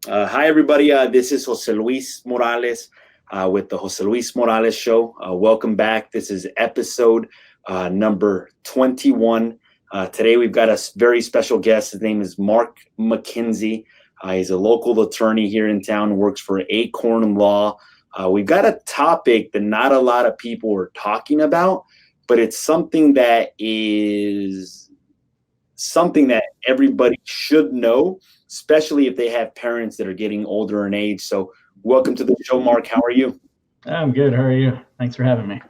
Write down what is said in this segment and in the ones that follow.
Hi, everybody. This is Joseluiz Morales with the Joseluiz Morales Show. Welcome back. This is episode number 21. Today, we've got a very special guest. His name is Marc Mckenzie. He's a local attorney here in town, works for Acorn Law. We've got a topic that not a lot of people are talking about, but it's something that everybody should know, especially if they have parents that are getting older in age. So welcome to the show, Marc. How are you? I'm good. How are you? Thanks for having me.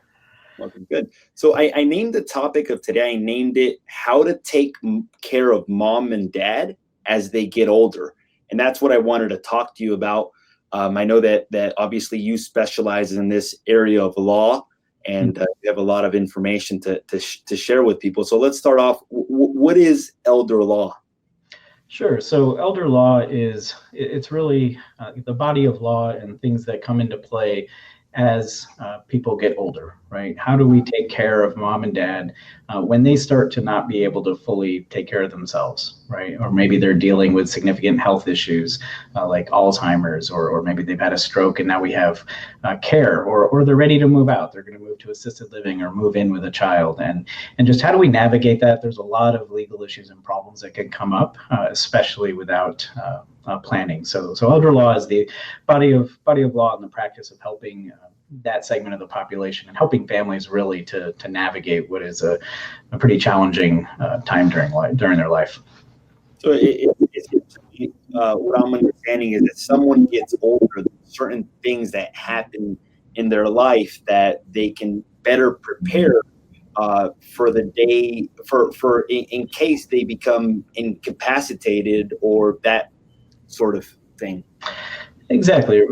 Welcome. Good. So I named the topic of today, I named it How to Take Care of Mom and Dad as They Get Older. And that's what I wanted to talk to you about. I know that obviously you specialize in this area of law, and you have a lot of information to share with people. So let's start off. What is elder law? Sure. So elder law it's really the body of law and things that come into play as people get older, right? How do we take care of mom and dad when they start to not be able to fully take care of themselves, right? Or maybe they're dealing with significant health issues like Alzheimer's, or maybe they've had a stroke and now we have care, or they're ready to move out. They're going to move to assisted living or move in with a child. And just how do we navigate that? There's a lot of legal issues and problems that can come up, especially without planning. So elder law is the body of law and the practice of helping that segment of the population and helping families really to navigate what is a pretty challenging time during their life. So what I'm understanding is that someone gets older, there's certain things that happen in their life that they can better prepare for the day, for in case they become incapacitated or that sort of thing. Exactly.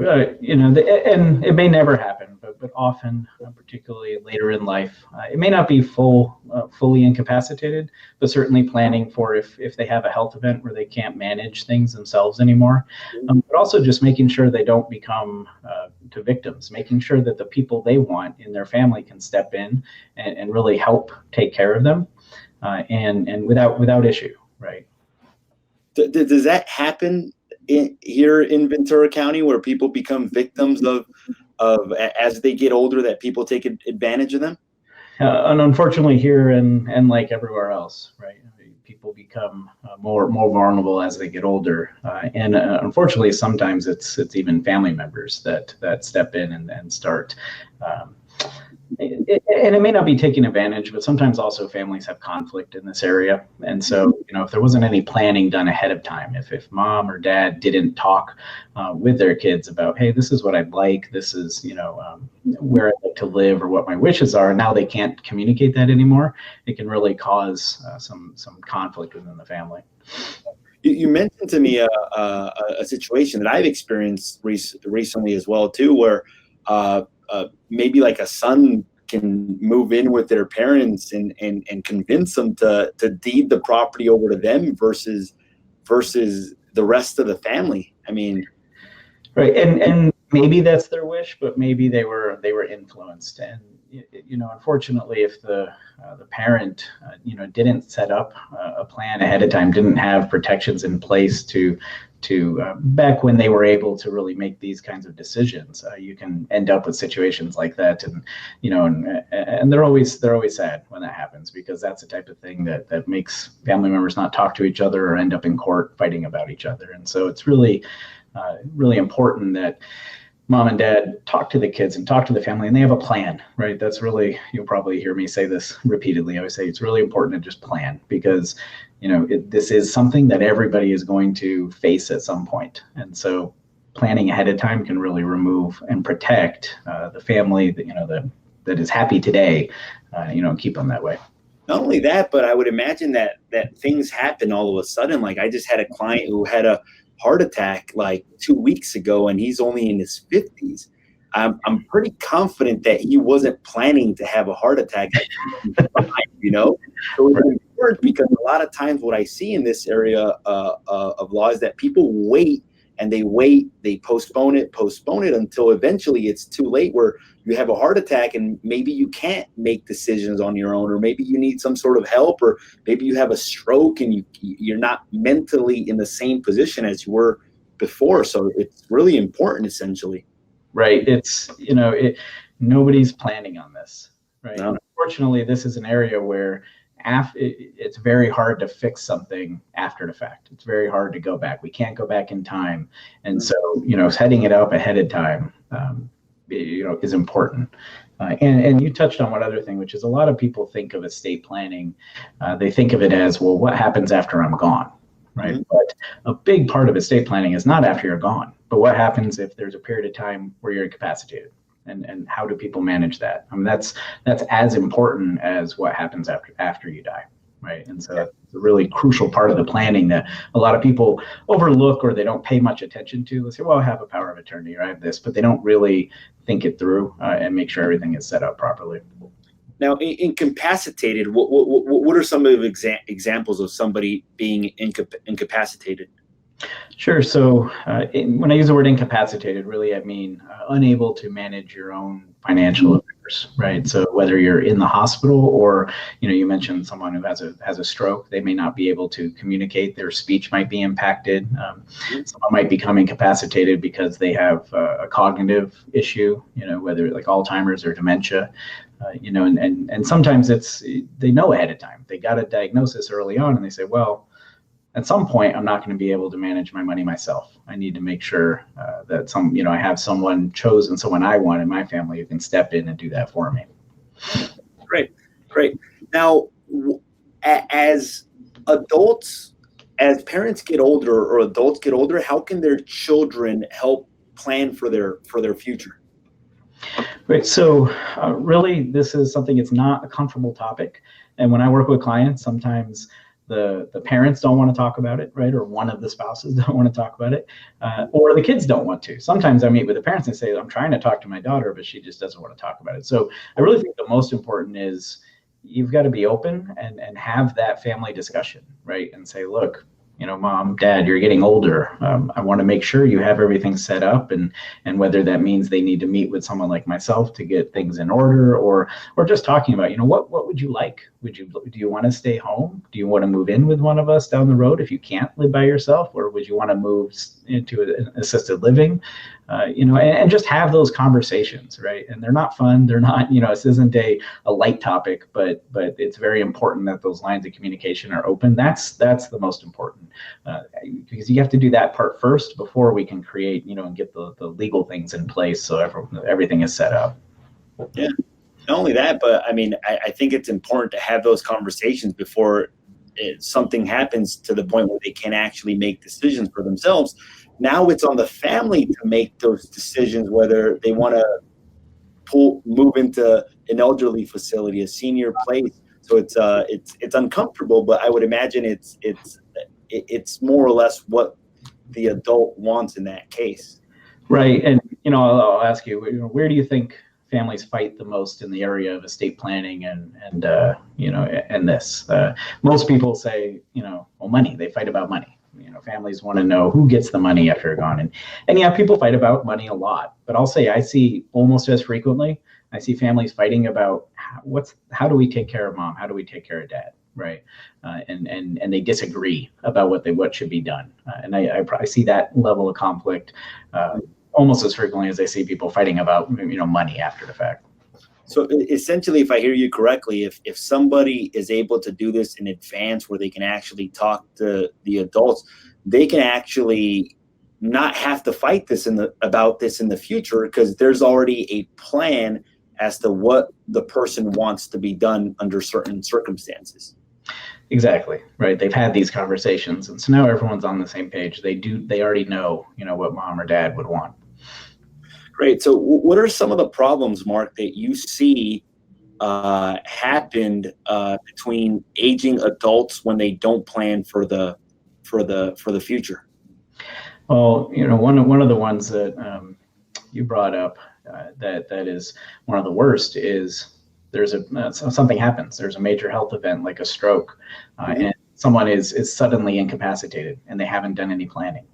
And it may never happen, but often, particularly later in life, it may not be fully incapacitated, but certainly planning for if they have a health event where they can't manage things themselves anymore. But also just making sure they don't become to victims, making sure that the people they want in their family can step in and really help take care of them, and without issue, right? Does that happen here in Ventura County, where people become victims of as they get older, that people take advantage of them? And unfortunately here and like everywhere else, right? People become more vulnerable as they get older, and unfortunately sometimes it's even family members that step in and start. And it may not be taking advantage, but sometimes also families have conflict in this area. And so, if there wasn't any planning done ahead of time, if mom or dad didn't talk with their kids about, hey, this is what I'd like, this is, where I'd like to live or what my wishes are, and now they can't communicate that anymore, it can really cause some conflict within the family. You mentioned to me a situation that I've experienced recently as well, too, where maybe like a son can move in with their parents and convince them to deed the property over to them versus the rest of the family. I mean, right. And maybe that's their wish, but maybe they were influenced. And unfortunately, if the parent didn't set up a plan ahead of time, didn't have protections in place to back when they were able to really make these kinds of decisions, you can end up with situations like that. And and they're always sad when that happens, because that's the type of thing that makes family members not talk to each other or end up in court fighting about each other. And so it's really important that mom and dad talk to the kids and talk to the family, and they have a plan, right? That's really, you'll probably hear me say this repeatedly. I always say it's really important to just plan, because this is something that everybody is going to face at some point. And so planning ahead of time can really remove and protect the family that is happy today, keep them that way. Not only that, but I would imagine that things happen all of a sudden. Like, I just had a client who had a heart attack like 2 weeks ago, and he's only in his 50s. I'm pretty confident that he wasn't planning to have a heart attack at 55, So it's important, because a lot of times what I see in this area of law is that people wait, they postpone it until eventually it's too late, where you have a heart attack and maybe you can't make decisions on your own, or maybe you need some sort of help, or maybe you have a stroke and you're not mentally in the same position as you were before. So it's really important, essentially. Right. It's, nobody's planning on this, right? No. Unfortunately, this is an area where it's very hard to fix something after the fact. It's very hard to go back. We can't go back in time. And so, setting it up ahead of time, is important. And you touched on one other thing, which is a lot of people think of estate planning. They think of it as, well, what happens after I'm gone, right? Mm-hmm. But a big part of estate planning is not after you're gone, but what happens if there's a period of time where you're incapacitated, and how do people manage that? I mean, that's as important as what happens after you die, right? And so it's a really crucial part of the planning that a lot of people overlook, or they don't pay much attention to. They say, well, I have a power of attorney, or I have this, but they don't really think it through and make sure everything is set up properly. Now, incapacitated, what are some of the examples of somebody being incapacitated? Sure. So when I use the word incapacitated, really, I mean unable to manage your own financial affairs, right? So whether you're in the hospital, or, you mentioned someone who has a stroke, they may not be able to communicate. Their speech might be impacted. Someone might become incapacitated because they have a cognitive issue, whether like Alzheimer's or dementia. And sometimes they know ahead of time. They got a diagnosis early on, and they say, well, at some point, I'm not going to be able to manage my money myself. I need to make sure that I have someone chosen, someone I want in my family who can step in and do that for me. Great. Now, as adults, as parents get older or adults get older, how can their children help plan for their future? Right. So really, this is something, it's not a comfortable topic. And when I work with clients, sometimes the parents don't want to talk about it, right? Or one of the spouses don't want to talk about it, or the kids don't want to. Sometimes I meet with the parents and say, I'm trying to talk to my daughter, but she just doesn't want to talk about it. So I really think the most important is you've got to be open and have that family discussion, right? And say, look, Mom, Dad, you're getting older. I want to make sure you have everything set up, and whether that means they need to meet with someone like myself to get things in order, or just talking about, what would you like? Do you want to stay home? Do you want to move in with one of us down the road if you can't live by yourself, or would you want to move into an assisted living? And just have those conversations, right? And they're not fun. They're not, this isn't a light topic, but it's very important that those lines of communication are open. That's the most important, because you have to do that part first before we can create, and get the legal things in place so everything is set up. Yeah. Not only that, but I mean, I think it's important to have those conversations before something happens to the point where they can actually make decisions for themselves. Now it's on the family to make those decisions, whether they want to move into an elderly facility, a senior place. So it's uncomfortable, but I would imagine it's more or less what the adult wants in that case. Right. And, I'll ask you, where do you think families fight the most in the area of estate planning and this? Most people say, money. They fight about money. Families want to know who gets the money after you're gone. And yeah, people fight about money a lot, but I'll say I see almost as frequently, I see families fighting about how do we take care of Mom? How do we take care of Dad? Right. And they disagree about what should be done. And I see that level of conflict almost as frequently as I see people fighting about, money after the fact. So essentially, if I hear you correctly, if somebody is able to do this in advance, where they can actually talk to the adults, they can actually not have to fight about this in the future, because there's already a plan as to what the person wants to be done under certain circumstances. Exactly. Right. They've had these conversations, and so now everyone's on the same page. They already know, what Mom or Dad would want. Great. So what are some of the problems, Marc, that you see happened between aging adults when they don't plan for the future? Well, one of the ones that you brought up that is one of the worst is there's something happens. There's a major health event like a stroke, and someone is suddenly incapacitated, and they haven't done any planning.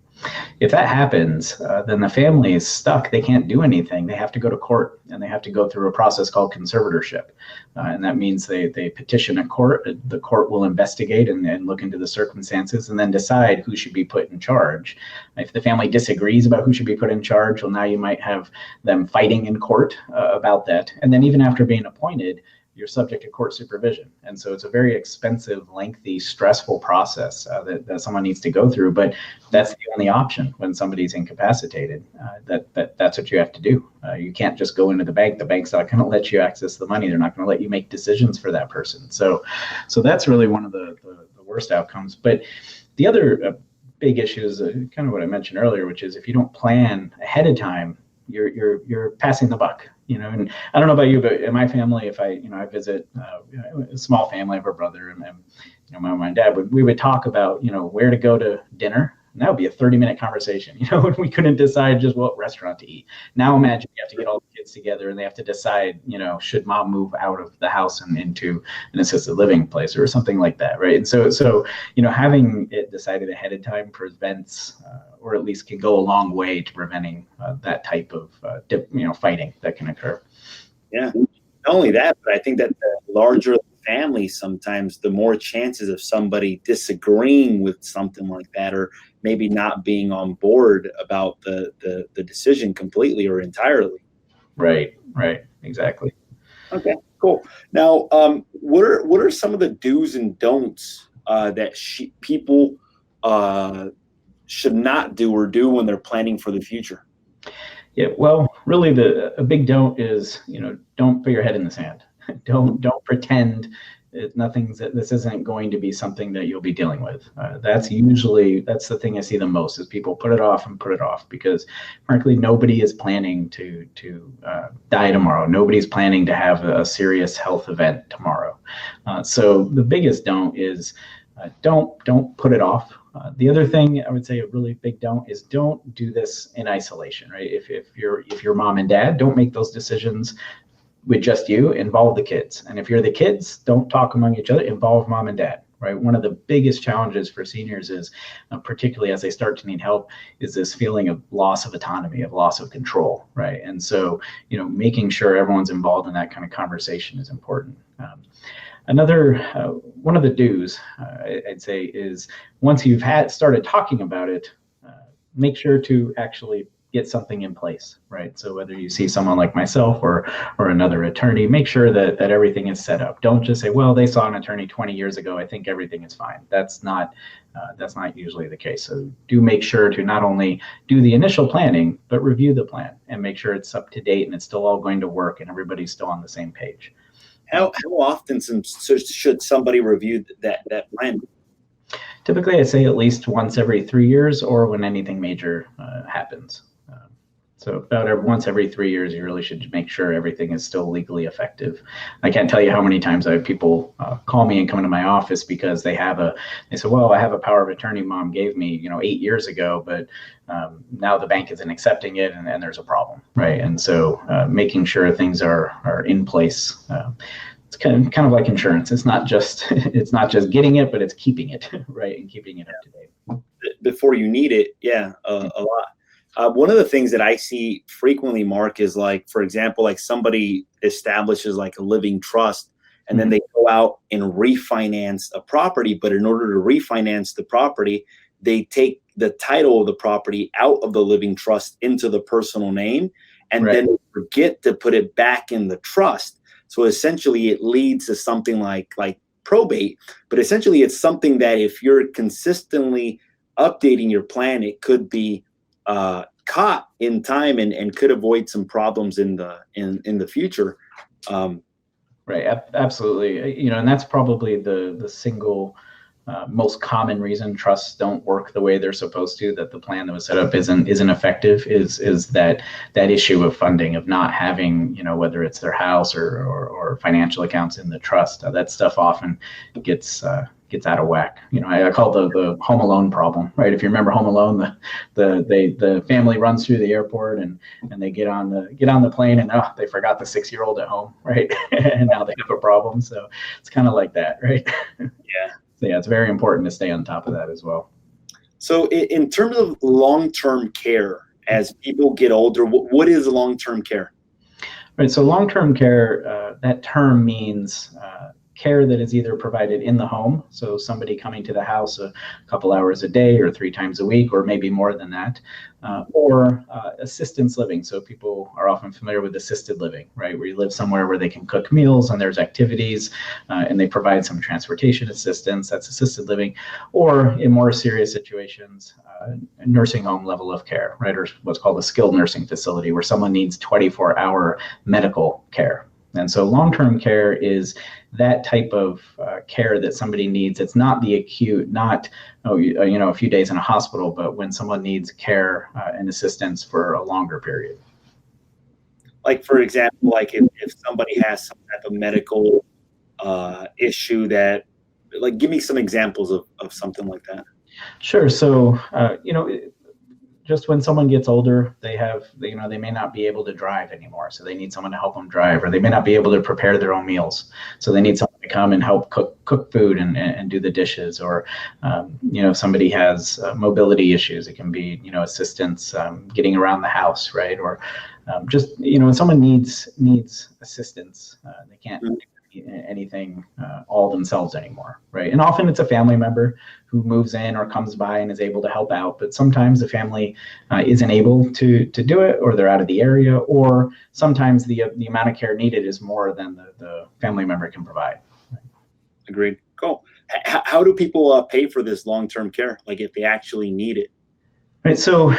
If that happens, then the family is stuck. They can't do anything. They have to go to court, and they have to go through a process called conservatorship. And that means they petition a court. The court will investigate and look into the circumstances and then decide who should be put in charge. If the family disagrees about who should be put in charge, well, now you might have them fighting in court about that. And then even after being appointed, you're subject to court supervision. And so it's a very expensive, lengthy, stressful process that someone needs to go through. But that's the only option when somebody's incapacitated. That's what you have to do. You can't just go into the bank. The bank's not going to let you access the money. They're not going to let you make decisions for that person. So that's really one of the worst outcomes. But the other big issue is kind of what I mentioned earlier, which is if you don't plan ahead of time, you're passing the buck. And I don't know about you, but in my family, if I visit a small family, I have a brother and my mom and dad, we would talk about, where to go to dinner. And that would be a 30-minute conversation, when we couldn't decide just what restaurant to eat. Now imagine you have to get all the kids together and they have to decide, should mom move out of the house and into an assisted living place or something like that, right? And so having it decided ahead of time prevents, or at least can go a long way to preventing that type of, fighting that can occur. Yeah. Not only that, but I think that the larger the family, sometimes the more chances of somebody disagreeing with something like that, or maybe not being on board about the decision completely or entirely. Right. Exactly. Okay, cool. Now, what are some of the do's and don'ts that people should not do or do when they're planning for the future? Yeah, well, really a big don't is, don't put your head in the sand. Don't pretend this isn't going to be something that you'll be dealing with. That's the thing I see the most is people put it off because frankly, nobody is planning to die tomorrow. Nobody's planning to have a serious health event tomorrow. So the biggest don't is don't put it off. The other thing I would say a really big don't is don't do this in isolation, right? If you're mom and dad, don't make those decisions with just you. Involve the kids. And if you're the kids, don't talk among each other, involve mom and dad, right? One of the biggest challenges for seniors is, particularly as they start to need help, is this feeling of loss of autonomy, of loss of control, right? And so, making sure everyone's involved in that kind of conversation is important. Another one of the do's, I'd say, is once you've started talking about it, make sure to actually get something in place, right? So whether you see someone like myself or another attorney, make sure that everything is set up. Don't just say, well, they saw an attorney 20 years ago, I think everything is fine. That's not usually the case. So do make sure to not only do the initial planning, but review the plan and make sure it's up to date and it's still all going to work and everybody's still on the same page. How often should somebody review that plan? Typically, I say at least once every 3 years or when anything major happens. So about once every 3 years, you really should make sure everything is still legally effective. I can't tell you how many times I have people call me and come into my office because they say, well, I have a power of attorney mom gave me, 8 years ago, but now the bank isn't accepting it and there's a problem, right? And so making sure things are in place. It's kind of like insurance. It's not just getting it, but it's keeping it, right? And keeping it up to date. Before you need it, yeah, a lot. One of the things that I see frequently, Mark, is like, for example, like somebody establishes like a living trust and then they go out and refinance a property. But in order to refinance the property, they take the title of the property out of the living trust into the personal name and then they forget to put it back in the trust. So essentially it leads to something like probate, but essentially it's something that if you're consistently updating your plan, it could be caught in time and could avoid some problems in the future. Right. Absolutely. And that's probably the single most common reason trusts don't work the way they're supposed to, that the plan that was set up isn't effective, is that issue of funding, of not having, whether it's their house or financial accounts in the trust. That stuff often gets out of whack. I call it the Home Alone problem, right? If you remember Home Alone, the family runs through the airport and they get on the plane and they forgot the 6-year-old at home, right? And now they have a problem. So it's kind of like that, right? Yeah. So yeah, it's very important to stay on top of that as well. So in terms of long-term care, as people get older, what is long-term care? Right. So long-term care, that term means care that is either provided in the home, so somebody coming to the house a couple hours a day or 3 times a week, or maybe more than that, or assistance living. So people are often familiar with assisted living, right, where you live somewhere where they can cook meals and there's activities and they provide some transportation assistance. That's assisted living. Or in more serious situations, nursing home level of care, right, or what's called a skilled nursing facility, where someone needs 24-hour medical care. And so long-term care is that type of care that somebody needs. It's not the acute, not a few days in a hospital, but when someone needs care and assistance for a longer period. Like, for example, like if somebody has some type of medical issue that, like, give me some examples of something like that. Sure. So, just when someone gets older, they may not be able to drive anymore. So they need someone to help them drive, or they may not be able to prepare their own meals. So they need someone to come and help cook food and do the dishes. Or, somebody has mobility issues. It can be, assistance getting around the house, right? Or when someone needs assistance, they can't do anything all themselves anymore, right? And often it's a family member who moves in or comes by and is able to help out, but sometimes the family isn't able to do it, or they're out of the area, or sometimes the amount of care needed is more than the family member can provide. Agreed. Cool. How do people pay for this long-term care, like if they actually need it? Right. So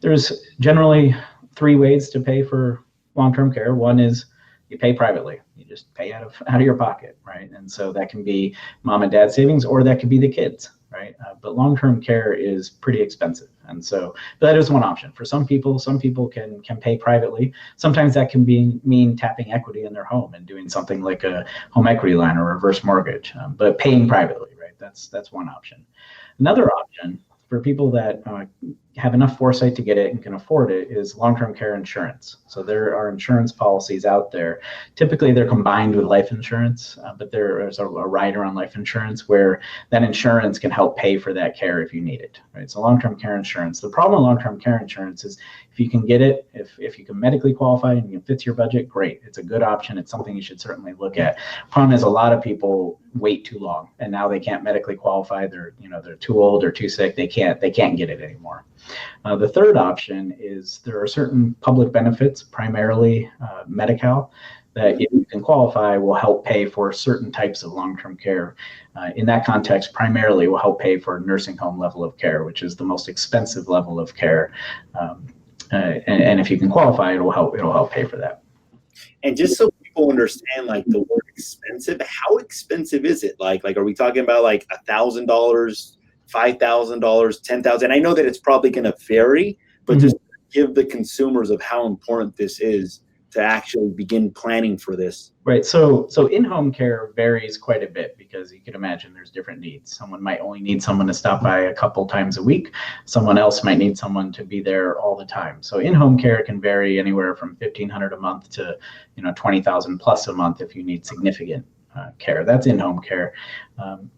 there's generally 3 ways to pay for long-term care. One is you pay privately. You just pay out of your pocket, right? And so that can be mom and dad savings, or that could be the kids, right? But long-term care is pretty expensive, and so that is one option for some people. Some people can pay privately. Sometimes that can mean tapping equity in their home and doing something like a home equity line or reverse mortgage, but paying privately, right? That's one option. Another option for people that have enough foresight to get it and can afford it is long-term care insurance. So there are insurance policies out there. Typically, they're combined with life insurance, but there is a rider on life insurance where that insurance can help pay for that care if you need it, right? So long-term care insurance. The problem with long-term care insurance is if you can get it, if you can medically qualify and it fits your budget, great. It's a good option. It's something you should certainly look at. Problem is, a lot of people wait too long, and now they can't medically qualify. They're too old or too sick. They can't get it anymore. The third option is there are certain public benefits, primarily Medi-Cal, that if you can qualify will help pay for certain types of long-term care. In that context, primarily will help pay for nursing home level of care, which is the most expensive level of care. And if you can qualify, it'll help pay for that. And just so people understand, like, the word expensive, how expensive is it? Like are we talking about like $1,000, $5,000, $10,000? I know that it's probably going to vary, but just give the consumers of how important this is to actually begin planning for this. Right. So in-home care varies quite a bit, because you can imagine there's different needs. Someone might only need someone to stop by a couple times a week. Someone else might need someone to be there all the time. So in-home care can vary anywhere from $1,500 a month to $20,000 plus a month if you need significant care. That's in-home care.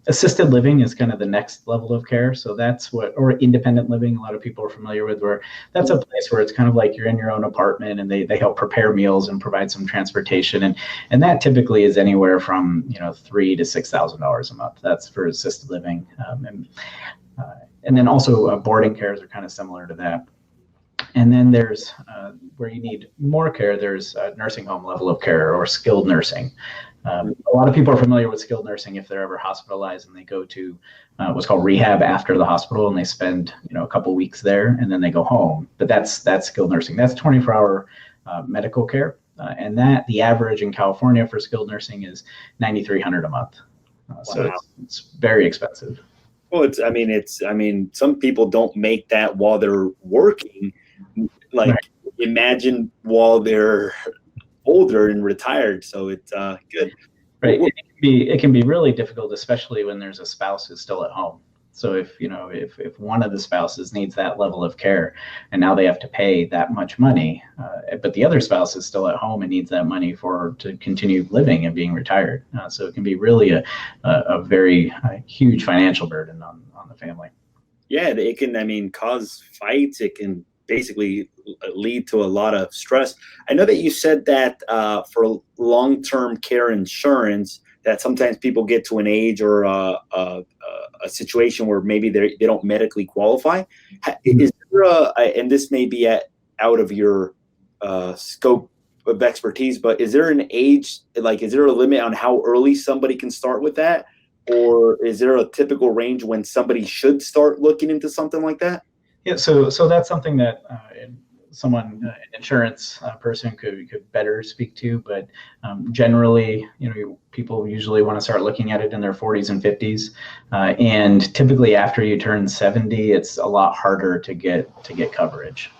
Assisted living is kind of the next level of care. So that's or independent living, a lot of people are familiar with, where that's a place where it's kind of like you're in your own apartment and they help prepare meals and provide some transportation. And that typically is anywhere from, $3,000 to $6,000 a month. That's for assisted living. And then also boarding cares are kind of similar to that. And then there's where you need more care, there's nursing home level of care or skilled nursing. A lot of people are familiar with skilled nursing if they're ever hospitalized and they go to what's called rehab after the hospital, and they spend a couple weeks there and then they go home. But that's skilled nursing. That's 24-hour medical care, and that the average in California for skilled nursing is $9,300 a month. So it's very expensive. Well, some people don't make that while they're working. Like, right. Imagine while they're older and retired. So it's good. Right. It can be really difficult, especially when there's a spouse who's still at home. So if one of the spouses needs that level of care and now they have to pay that much money, but the other spouse is still at home and needs that money to continue living and being retired. So it can be really a very huge financial burden on the family. Yeah, it can, I mean, cause fights. It can basically lead to a lot of stress. I know that you said that for long-term care insurance, that sometimes people get to an age or a situation where maybe they don't medically qualify. Is there and this may be out of your scope of expertise, but is there an age, like, is there a limit on how early somebody can start with that? Or is there a typical range when somebody should start looking into something like that? Yeah, so that's something that an insurance person could better speak to. But generally, people usually want to start looking at it in their 40s and 50s, and typically after you turn 70, it's a lot harder to get coverage.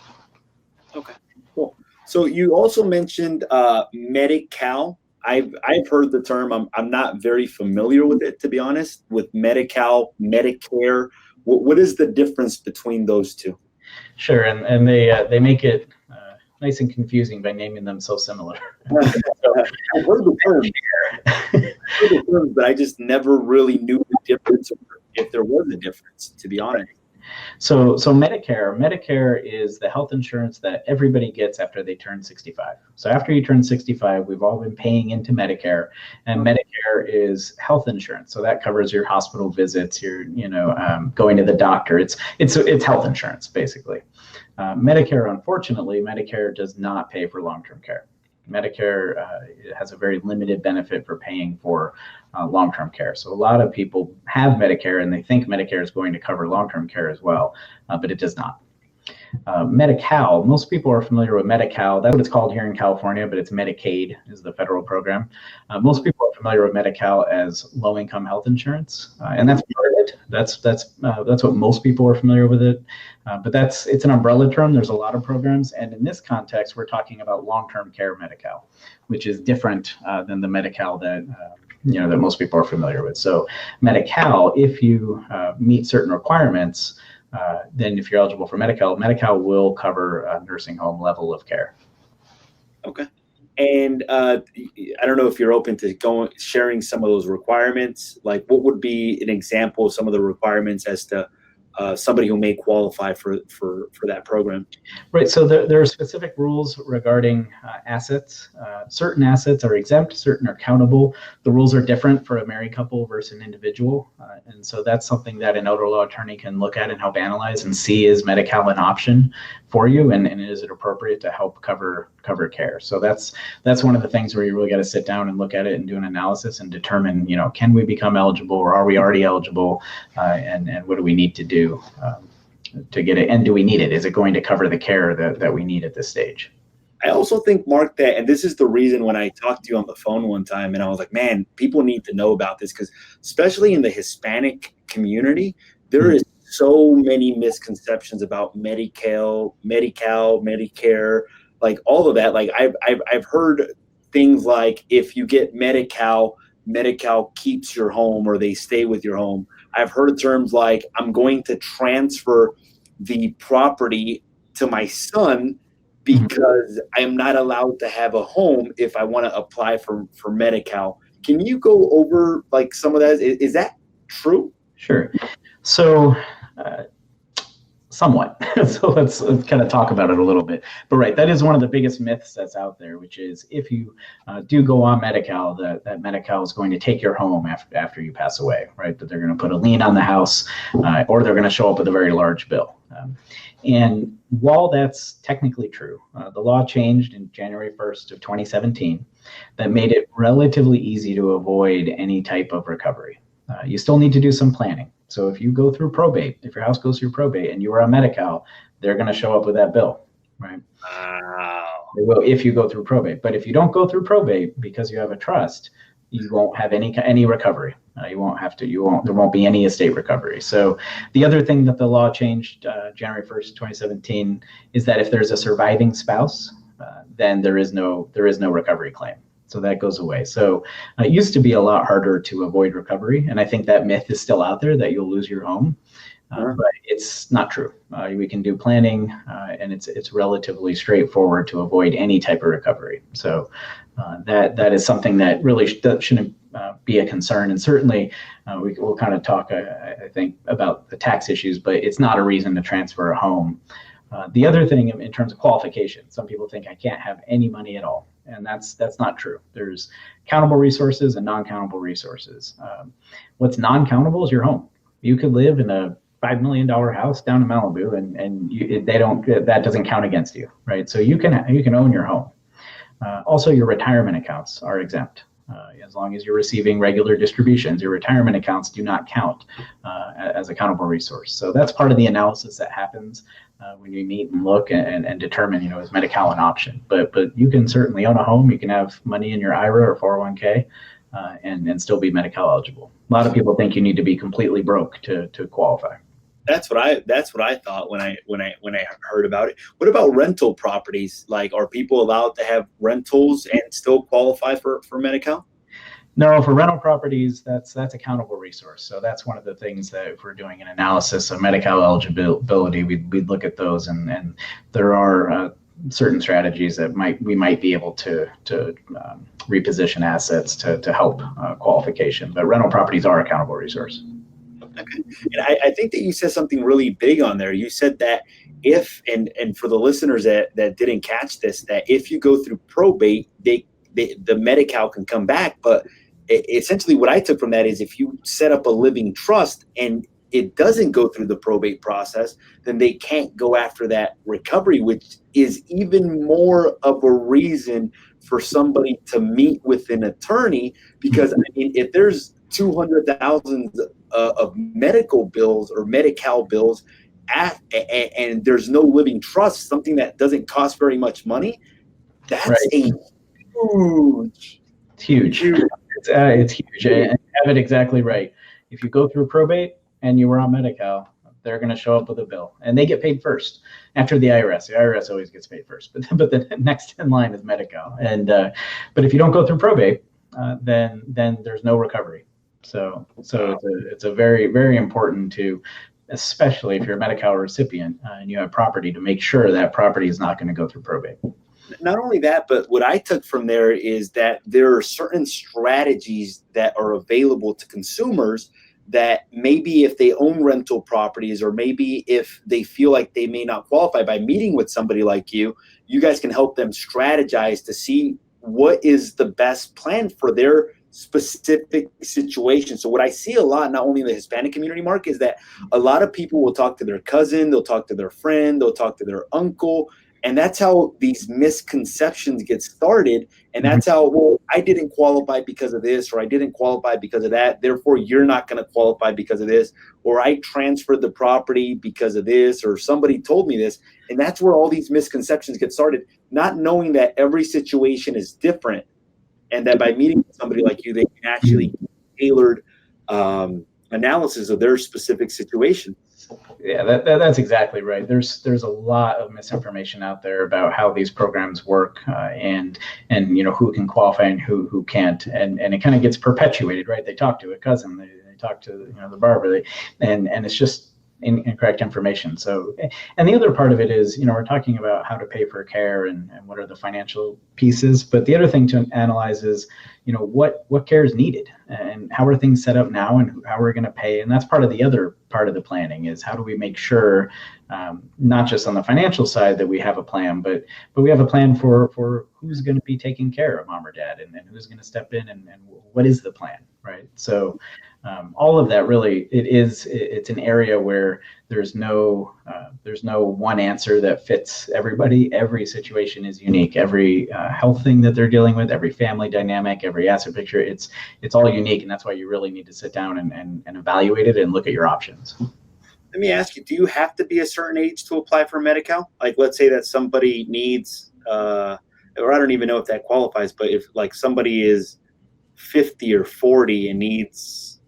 Okay, cool. So you also mentioned Medi-Cal. I've heard the term. I'm not very familiar with it, to be honest. With Medi-Cal, Medicare, what is the difference between those two? Sure, and they make it nice and confusing by naming them so similar. I've heard the term, but I just never really knew the difference, if there was a difference, to be honest. So Medicare is the health insurance that everybody gets after they turn 65. So after you turn 65, we've all been paying into Medicare, and Medicare is health insurance. So that covers your hospital visits, your going to the doctor. It's health insurance basically. Medicare, unfortunately, Medicare does not pay for long-term care. Medicare has a very limited benefit for paying for long-term care. So a lot of people have Medicare and they think Medicare is going to cover long-term care as well, but it does not. Medi-Cal, most people are familiar with Medi-Cal. That's what it's called here in California, but it's Medicaid is the federal program. Most people are familiar with Medi-Cal as low-income health insurance, and that's part of it. That's what most people are familiar with it. But it's an umbrella term. There's a lot of programs, and in this context, we're talking about long-term care Medi-Cal, which is different than the Medi-Cal that that most people are familiar with. So Medi-Cal, if you meet certain requirements, then if you're eligible for Medi-Cal, Medi-Cal will cover a nursing home level of care. Okay. And I don't know if you're open to sharing some of those requirements. Like, what would be an example of some of the requirements as to somebody who may qualify for that program? Right. So there are specific rules regarding assets. Certain assets are exempt, certain are countable. The rules are different for a married couple versus an individual. And so that's something that an elder law attorney can look at and help analyze and see, is Medi-Cal an option for you, and is it appropriate to help cover care? So that's one of the things where you really got to sit down and look at it and do an analysis and determine, can we become eligible, or are we already eligible, and what do we need to do to get it, and do we need it? Is it going to cover the care that we need at this stage? I also think, Mark, that, and this is the reason when I talked to you on the phone one time, and I was like, man, people need to know about this, because especially in the Hispanic community, there is so many misconceptions about Medi-Cal, Medicare, like all of that. Like I've heard things like, if you get Medi-Cal, Medi-Cal keeps your home, or they stay with your home. I've heard terms like, I'm going to transfer the property to my son because I'm not allowed to have a home if I want to apply for Medi-Cal. Can you go over like some of that? Is that true? Sure. So somewhat. So let's kind of talk about it a little bit. But right, that is one of the biggest myths that's out there, which is if you do go on Medi-Cal, that Medi-Cal is going to take your home after you pass away, right? That they're going to put a lien on the house, or they're going to show up with a very large bill. And while that's technically true, the law changed in January 1st of 2017 that made it relatively easy to avoid any type of recovery. You still need to do some planning. So if you go through probate, if your house goes through probate and you are on Medi-Cal, they're going to show up with that bill, right? Wow. They will if you go through probate. But if you don't go through probate because you have a trust, you won't have any recovery. You won't have to. There won't be any estate recovery. So the other thing that the law changed January 1st, 2017, is that if there's a surviving spouse, then there is no recovery claim. So that goes away. So it used to be a lot harder to avoid recovery. And I think that myth is still out there that you'll lose your home. But it's not true. We can do planning, and it's relatively straightforward to avoid any type of recovery. So that is something that really shouldn't be a concern. And certainly we'll kind of talk, I think, about the tax issues, but it's not a reason to transfer a home. The other thing in terms of qualification, some people think I can't have any money at all. And that's not true. There's countable resources and non-countable resources. What's non-countable is your home. You could live in a $5 million house down in Malibu, and that doesn't count against you, right? So you can own your home. Also, your retirement accounts are exempt. As long as you're receiving regular distributions, your retirement accounts do not count as a countable resource. So that's part of the analysis that happens when you meet and look and determine, is Medi-Cal an option? But you can certainly own a home. You can have money in your IRA or 401k and still be Medi-Cal eligible. A lot of people think you need to be completely broke to qualify. That's what I thought when I heard about it. What about rental properties? Like, are people allowed to have rentals and still qualify for Medi-Cal? No, for rental properties, that's a countable resource. So that's one of the things that if we're doing an analysis of Medi-Cal eligibility, we'd look at those, and there are certain strategies that we might be able to reposition assets to help qualification. But rental properties are a countable resource. Okay. And I think that you said something really big on there. You said that if, and for the listeners that didn't catch this, that if you go through probate, the Medi-Cal can come back. But essentially what I took from that is if you set up a living trust and it doesn't go through the probate process, then they can't go after that recovery, which is even more of a reason for somebody to meet with an attorney. Because I mean, if there's 200,000 of medical bills or Medi-Cal bills and there's no living trust, something that doesn't cost very much money, that's right. It's huge. It's huge. And you have it exactly right. If you go through probate and you were on Medi-Cal, they're going to show up with a bill, and they get paid first after the IRS. The IRS always gets paid first, but the next in line is Medi-Cal. And but if you don't go through probate, then there's no recovery. So it's a very, very important to, especially if you're a Medi-Cal recipient and you have property, to make sure that property is not going to go through probate. Not only that, but what I took from there is that there are certain strategies that are available to consumers that maybe if they own rental properties, or maybe if they feel like they may not qualify, by meeting with somebody like you guys can help them strategize to see what is the best plan for their specific situation. So what I see a lot, not only in the Hispanic community, Mark, is that a lot of people will talk to their cousin, they'll talk to their friend, they'll talk to their uncle. And that's how these misconceptions get started. And that's how, well, I didn't qualify because of this, or I didn't qualify because of that, therefore you're not going to qualify because of this, or I transferred the property because of this, or somebody told me this. And that's where all these misconceptions get started, not knowing that every situation is different, and that by meeting with somebody like you, they can actually tailored analysis of their specific situation. Yeah, that's exactly right. There's a lot of misinformation out there about how these programs work, and who can qualify and who can't, and it kind of gets perpetuated, right? They talk to a cousin, they talk to the barber, and it's just incorrect information. So, and the other part of it is, we're talking about how to pay for care and what are the financial pieces, but the other thing to analyze is, what care is needed and how are things set up now and how we're going to pay. And that's part of the other part of the planning, is how do we make sure, not just on the financial side that we have a plan, but we have a plan for who's going to be taking care of mom or dad, and who's going to step in, and what is the plan, right? So all of that, really, it's an area where there's no one answer that fits everybody. Every situation is unique. Every health thing that they're dealing with, every family dynamic, every asset picture, it's all unique. And that's why you really need to sit down and evaluate it and look at your options. Let me ask you, do you have to be a certain age to apply for Medi-Cal? Like, let's say that somebody needs, or I don't even know if that qualifies, but if like somebody is 50 or 40 and needs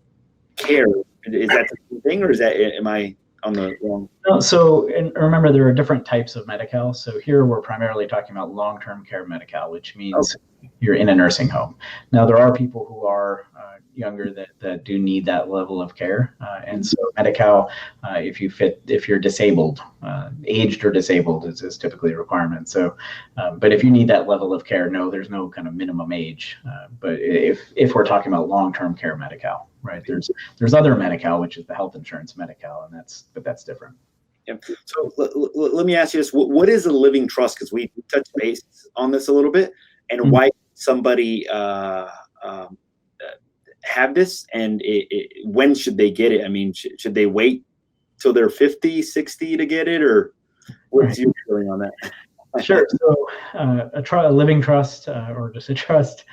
care, is that the same thing, or am I on the wrong? No, so, and remember, there are different types of Medi-Cal. So here we're primarily talking about long-term care Medi-Cal, which means you're in a nursing home. Now, there are people who are younger that do need that level of care. And so Medi-Cal, if you're disabled, aged or disabled is typically a requirement. So, but if you need that level of care, no, there's no kind of minimum age. But if we're talking about long-term care Medi-Cal, right, there's other Medi-Cal, which is the health insurance Medi-Cal, and that's different. Yep. So let me ask you this: what is a living trust? Because we touched base on this a little bit, and why somebody have this, and when should they get it? I mean, should they wait till they're 50, 60 to get it, or what's your feeling on that? Sure. So a living trust or just a trust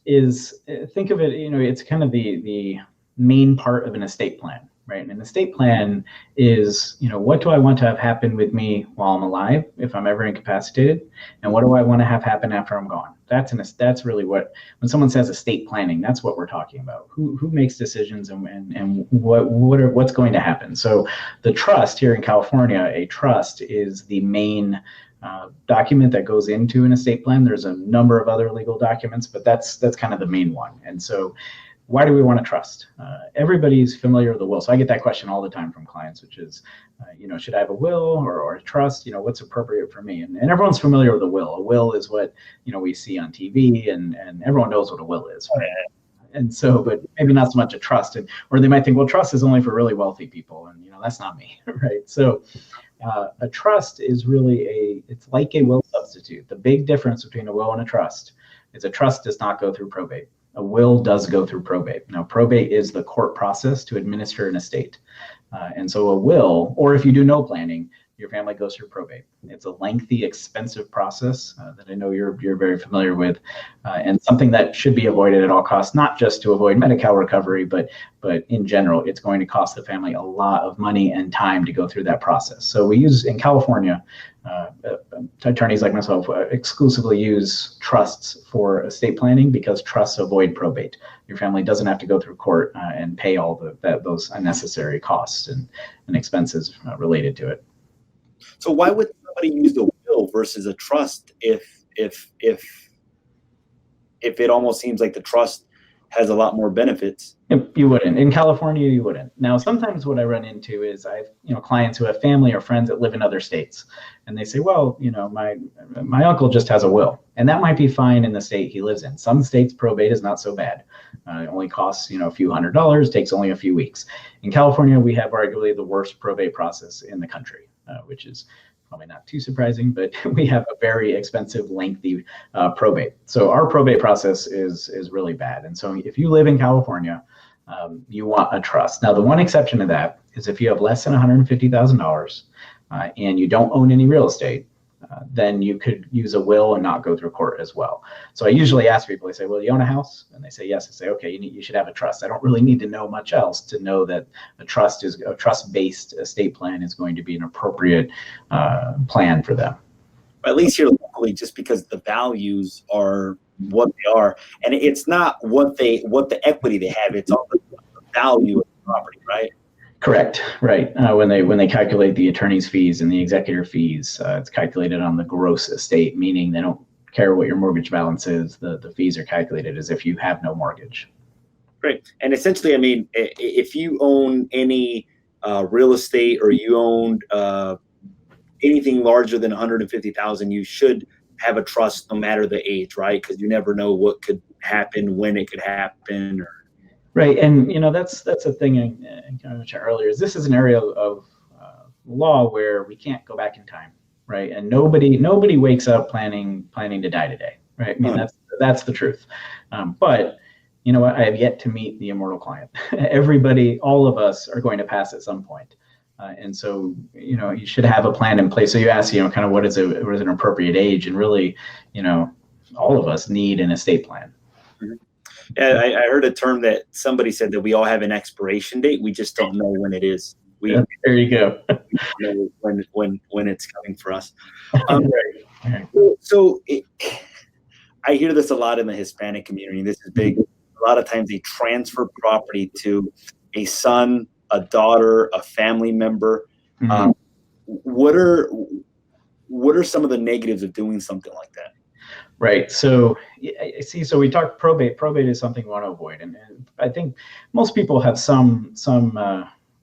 is, think of it, it's kind of the main part of an estate plan. Right. And an estate plan is, what do I want to have happen with me while I'm alive if I'm ever incapacitated? And what do I want to have happen after I'm gone? That's really when someone says estate planning, that's what we're talking about. Who makes decisions and what's going to happen? So the trust here in California, a trust is the main document that goes into an estate plan. There's a number of other legal documents, but that's kind of the main one. And so why do we want to trust? Everybody's familiar with the will. So I get that question all the time from clients, which is, should I have a will or a trust? What's appropriate for me? And everyone's familiar with a will. A will is what, we see on TV and everyone knows what a will is. Right? And so, but maybe not so much a trust. Or they might think, well, trust is only for really wealthy people. And, that's not me, right? So a trust is really it's like a will substitute. The big difference between a will and a trust is a trust does not go through probate. A will does go through probate. Now, probate is the court process to administer an estate. And so a will, or if you do no planning, your family goes through probate. It's a lengthy, expensive process that I know you're very familiar with, and something that should be avoided at all costs, not just to avoid Medi-Cal recovery, but in general, it's going to cost the family a lot of money and time to go through that process. So we use, in California, attorneys like myself exclusively use trusts for estate planning because trusts avoid probate. Your family doesn't have to go through court and pay all those unnecessary costs and expenses related to it. So why would somebody use a will versus a trust if it almost seems like the trust has a lot more benefits? You wouldn't. In California, you wouldn't. Now, sometimes what I run into is clients who have family or friends that live in other states, and they say, well, my uncle just has a will, and that might be fine in the state he lives in. Some states probate is not so bad. It only costs a few $100s, takes only a few weeks. In California, we have arguably the worst probate process in the country, which is probably not too surprising, but we have a very expensive, lengthy probate. So our probate process is really bad. And so if you live in California, you want a trust. Now, the one exception to that is if you have less than $150,000 and you don't own any real estate, then you could use a will and not go through court as well. So I usually ask people, I say, well, you own a house? And they say, yes. I say, okay, you should have a trust. I don't really need to know much else to know that a trust-based estate plan is going to be an appropriate plan for them. At least here locally, just because the values are what they are. And it's not what the equity they have, it's all the value of the property, right? Correct. Right. When they calculate the attorney's fees and the executor fees, it's calculated on the gross estate, meaning they don't care what your mortgage balance is. The fees are calculated as if you have no mortgage. Great. And essentially, I mean, if you own any real estate or you owned anything larger than 150,000, you should have a trust no matter the age, right? Because you never know what could happen, when it could happen. Right, and that's a thing I mentioned earlier. Is this is an area of law where we can't go back in time, right? And nobody wakes up planning to die today, right? I mean, that's the truth. But you know what? I have yet to meet the immortal client. Everybody, all of us, are going to pass at some point, and so you should have a plan in place. So you ask, kind of what is an appropriate age, and really, all of us need an estate plan. Mm-hmm. Yeah, I heard a term that somebody said that we all have an expiration date. We just don't know when it is. There you go. Know when it's coming for us. Right. So I hear this a lot in the Hispanic community. This is big. A lot of times they transfer property to a son, a daughter, a family member. Mm-hmm. What are some of the negatives of doing something like that? Right. So I see. So we talked probate. Probate is something we want to avoid, and I think most people have some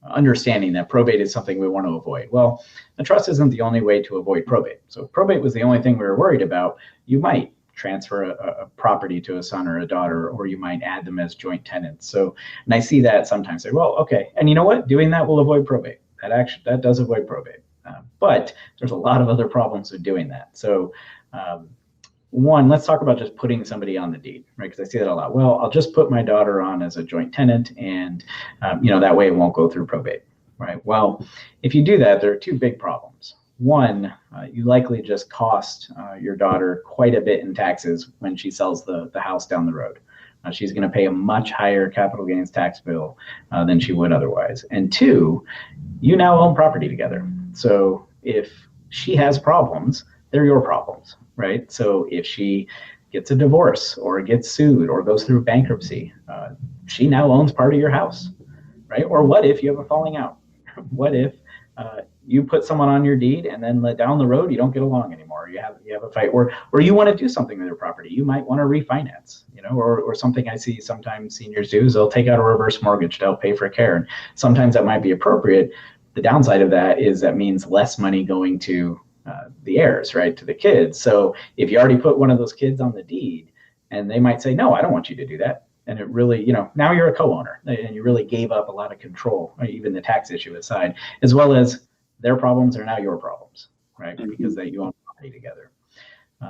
understanding that probate is something we want to avoid. Well, a trust isn't the only way to avoid probate. So probate was the only thing we were worried about. You might transfer a property to a son or a daughter, or you might add them as joint tenants. So, and I see that sometimes. Say, well, okay, and you know what? Doing that will avoid probate. That does avoid probate. But there's a lot of other problems with doing that. So. One, let's talk about just putting somebody on the deed, right? Because I see that a lot. Well, I'll just put my daughter on as a joint tenant, and that way it won't go through probate, right? Well, if you do that, there are two big problems. One, you likely just cost your daughter quite a bit in taxes when she sells the house down the road. She's going to pay a much higher capital gains tax bill than she would otherwise. And two, you now own property together. So if she has problems, they're your problems. Right. So if she gets a divorce or gets sued or goes through bankruptcy, she now owns part of your house. Right. Or what if you have a falling out? What if you put someone on your deed and then down the road you don't get along anymore? You have a fight, or you want to do something with your property. You might want to refinance, or something I see sometimes seniors do is they'll take out a reverse mortgage to help pay for care. And sometimes that might be appropriate. The downside of that is that means less money going to the heirs, right, to the kids. So if you already put one of those kids on the deed, and they might say, no, I don't want you to do that. And it really, now you're a co-owner, and you really gave up a lot of control, even the tax issue aside, as well as their problems are now your problems, right, because that you own property together.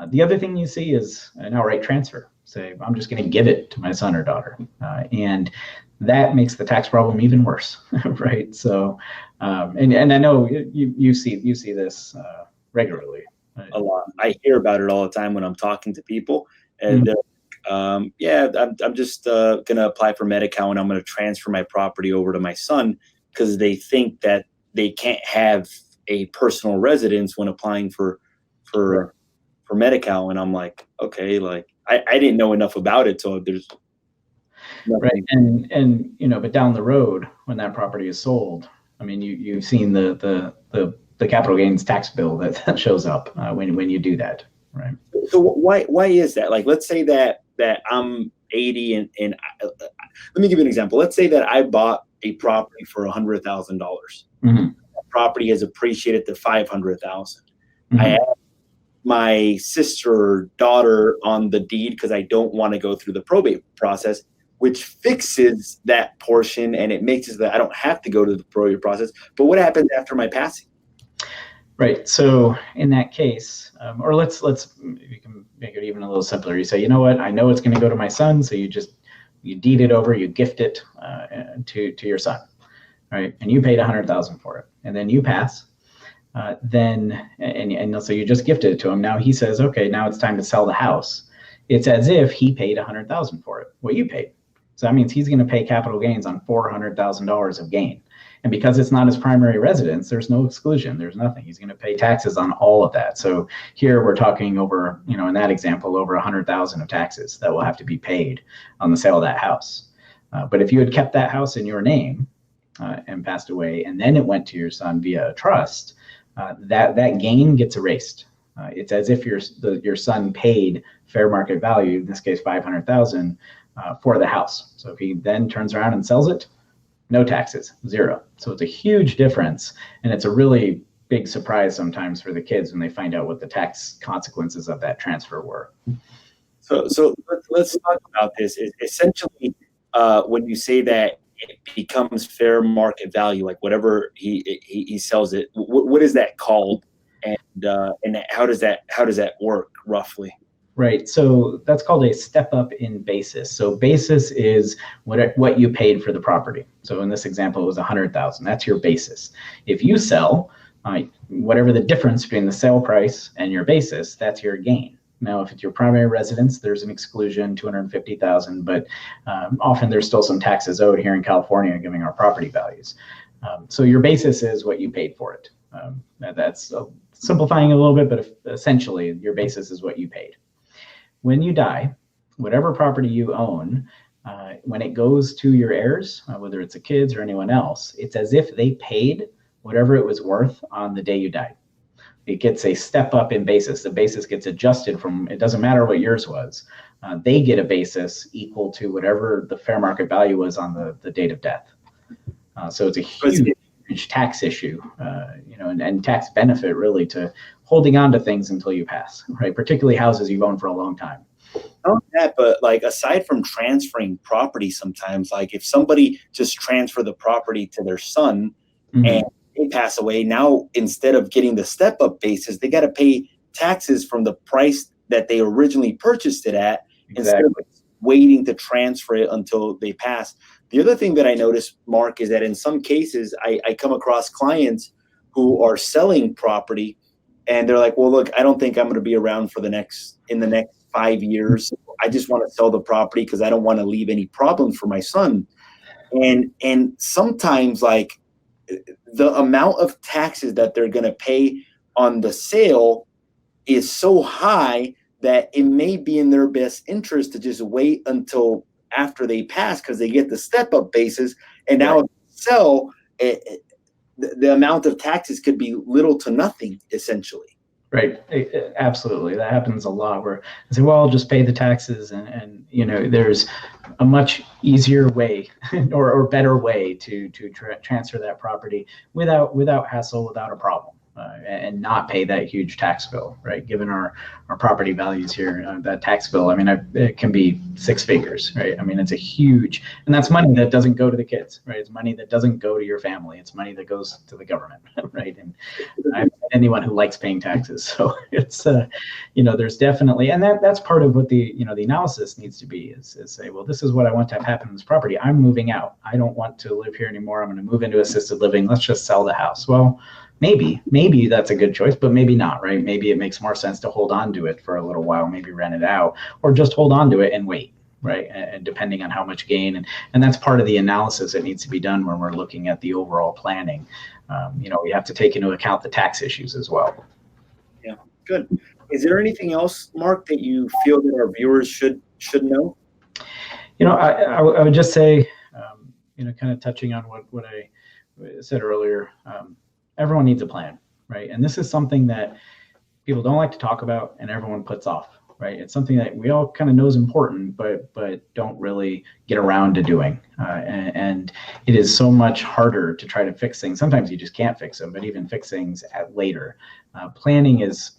The other thing you see is an outright transfer. Say, I'm just going to give it to my son or daughter. And that makes the tax problem even worse, right? So, and I know you see this regularly. A lot. I hear about it all the time when I'm talking to people, and I'm just gonna apply for Medi-Cal, and I'm gonna transfer my property over to my son because they think that they can't have a personal residence when applying for Medi-Cal, and I'm like, okay, like I didn't know enough about it, so there's nothing. Right, and but down the road when that property is sold, I mean, you've seen the capital gains tax bill that shows up when you do that, right? So why is that? Like, let's say that I'm 80 and let me give you an example. Let's say that I bought a property for $100,000. Mm-hmm. That property has appreciated to $500,000. Mm-hmm. I have my sister or daughter on the deed because I don't want to go through the probate process, which fixes that portion, and it makes it so that I don't have to go to the probate process. But what happens after my passing? Right. So in that case, or let's you can make it even a little simpler. You say, you know what? I know it's going to go to my son, so you deed it over, you gift it to your son, right? And you paid $100,000 for it, and then you pass. Then so you just gifted it to him. Now he says, okay, now it's time to sell the house. It's as if he paid $100,000 for it, what you paid. So that means he's going to pay capital gains on $400,000 of gain. And because it's not his primary residence, there's no exclusion. There's nothing. He's going to pay taxes on all of that. So here we're talking over, in that example, over $100,000 of taxes that will have to be paid on the sale of that house. But if you had kept that house in your name and passed away, and then it went to your son via a trust, that gain gets erased. It's as if your son paid fair market value, in this case $500,000, for the house. So if he then turns around and sells it, no taxes, zero. So it's a huge difference, and it's a really big surprise sometimes for the kids when they find out what the tax consequences of that transfer were. So let's talk about this. Essentially, when you say that it becomes fair market value, like whatever he sells it, what is that called, and how does that work roughly? Right. So that's called a step up in basis. So basis is what you paid for the property. So in this example, it was $100,000. That's your basis. If you sell, whatever the difference between the sale price and your basis, that's your gain. Now, if it's your primary residence, there's an exclusion, $250,000, but often there's still some taxes owed here in California, given our property values. So your basis is what you paid for it. That's simplifying a little bit, but essentially your basis is what you paid. When you die, whatever property you own, when it goes to your heirs, whether it's the kids or anyone else, it's as if they paid whatever it was worth on the day you died. it gets a step up in basis. The basis gets adjusted from, it doesn't matter what yours was. They get a basis equal to whatever the fair market value was on the date of death. So it's a huge tax issue, and tax benefit really to holding on to things until you pass, right? Particularly houses you've owned for a long time. Not that, but like aside from transferring property, sometimes like if somebody just transfer the property to their son and they pass away, now instead of getting the step up basis, they got to pay taxes from the price that they originally purchased it at instead of waiting to transfer it until they pass. The other thing that I noticed, Mark, is that in some cases I come across clients who are selling property and they're like, well, look, I don't think I'm going to be around for in the next 5 years. I just want to sell the property because I don't want to leave any problems for my son. And sometimes like the amount of taxes that they're going to pay on the sale is so high that it may be in their best interest to just wait until after they pass because they get the step up basis. And now if they sell, the amount of taxes could be little to nothing, essentially. Right. Absolutely. That happens a lot where I say, well, I'll just pay the taxes and there's a much easier way or better way to transfer that property without hassle, without a problem. And not pay that huge tax bill, right? Given our property values here, that tax bill, I mean, it can be 6 figures, right? I mean, it's a huge, and that's money that doesn't go to the kids, right? It's money that doesn't go to your family. It's money that goes to the government, right? And I'm anyone who likes paying taxes. So it's, there's definitely, and that's part of what the analysis needs to be is say, well, this is what I want to have happen in this property. I'm moving out. I don't want to live here anymore. I'm going to move into assisted living. Let's just sell the house. Well, maybe that's a good choice, but maybe not, right? Maybe it makes more sense to hold on to it for a little while, maybe rent it out, or just hold on to it and wait, right? And depending on how much gain, and that's part of the analysis that needs to be done when we're looking at the overall planning. We have to take into account the tax issues as well. Yeah, good. Is there anything else, Mark, that you feel that our viewers should know? I would just say, kind of touching on what I said earlier, everyone needs a plan, right? And this is something that people don't like to talk about and everyone puts off, right? It's something that we all kind of know is important, but don't really get around to doing. And it is so much harder to try to fix things. Sometimes you just can't fix them, but even fix things later. Planning is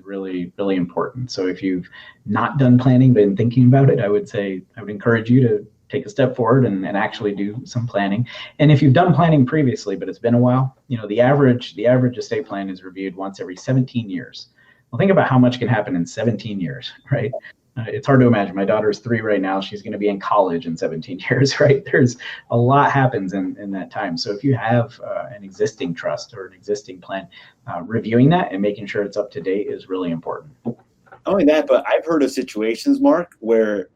really, really important. So if you've not done planning, been thinking about it, I would encourage you to take a step forward and actually do some planning. And if you've done planning previously, but it's been a while, the average estate plan is reviewed once every 17 years. Well, think about how much can happen in 17 years, right? It's hard to imagine. My daughter's 3 right now. She's going to be in college in 17 years, right? There's a lot happens in that time. So if you have an existing trust or an existing plan, reviewing that and making sure it's up to date is really important. Not only that, but I've heard of situations, Mark, where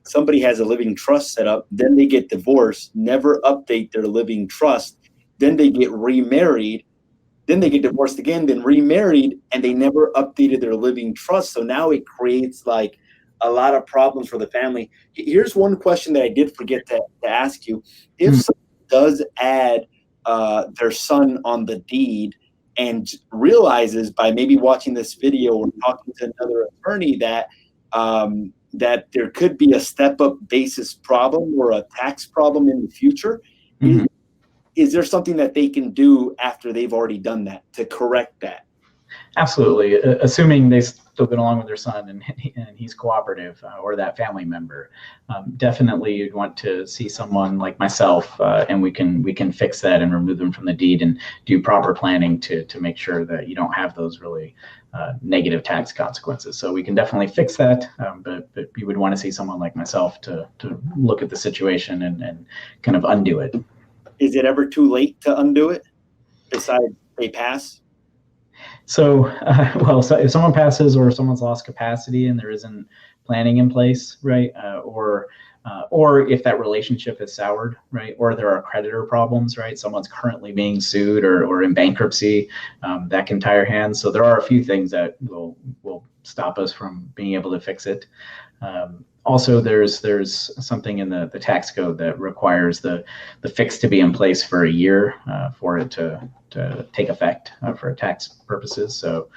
somebody has a living trust set up, then they get divorced, never update their living trust, then they get remarried, then they get divorced again, then remarried, and they never updated their living trust. So now it creates like a lot of problems for the family. Here's one question that I did forget to ask you. If someone does add their son on the deed, and realizes by maybe watching this video or talking to another attorney that that there could be a step-up basis problem or a tax problem in the future, is there something that they can do after they've already done that to correct that? Absolutely, assuming they still get along with their son and he's cooperative or that family member. Definitely, you'd want to see someone like myself, and we can fix that and remove them from the deed and do proper planning to make sure that you don't have those really negative tax consequences. So we can definitely fix that, but you would want to see someone like myself to look at the situation and kind of undo it. Is it ever too late to undo it? Besides, they pass. So, so if someone passes or someone's lost capacity and there isn't planning in place, right, or if that relationship is soured, right, or there are creditor problems, right, someone's currently being sued or in bankruptcy, that can tie your hands. So there are a few things that will stop us from being able to fix it. Also, there's something in the tax code that requires the fix to be in place for a year for it to take effect for tax purposes. So,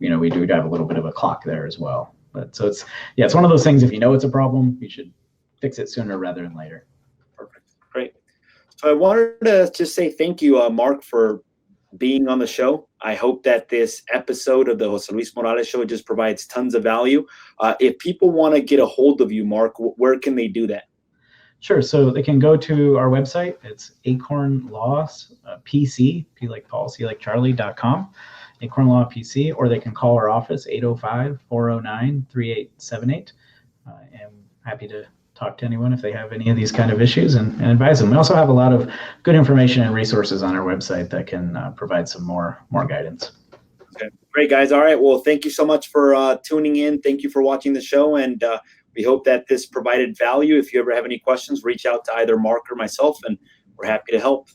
we do have a little bit of a clock there as well. But so it's one of those things. If you know it's a problem, you should fix it sooner rather than later. Perfect. Great. So I wanted to just say thank you, Marc, for being on the show. I hope that this episode of the Jose Luis Morales Show just provides tons of value. If people want to get a hold of you, Marc, where can they do that? Sure. So they can go to our website. It's Acorn Laws, PC, P like Paul, C like Charlie.com, Acorn Law PC, or they can call our office, 805-409-3878. And happy to talk to anyone if they have any of these kind of issues and advise them. We also have a lot of good information and resources on our website that can provide some more guidance. Okay. Great, guys. All right. Well, thank you so much for tuning in. Thank you for watching the show. And we hope that this provided value. If you ever have any questions, reach out to either Marc or myself, and we're happy to help.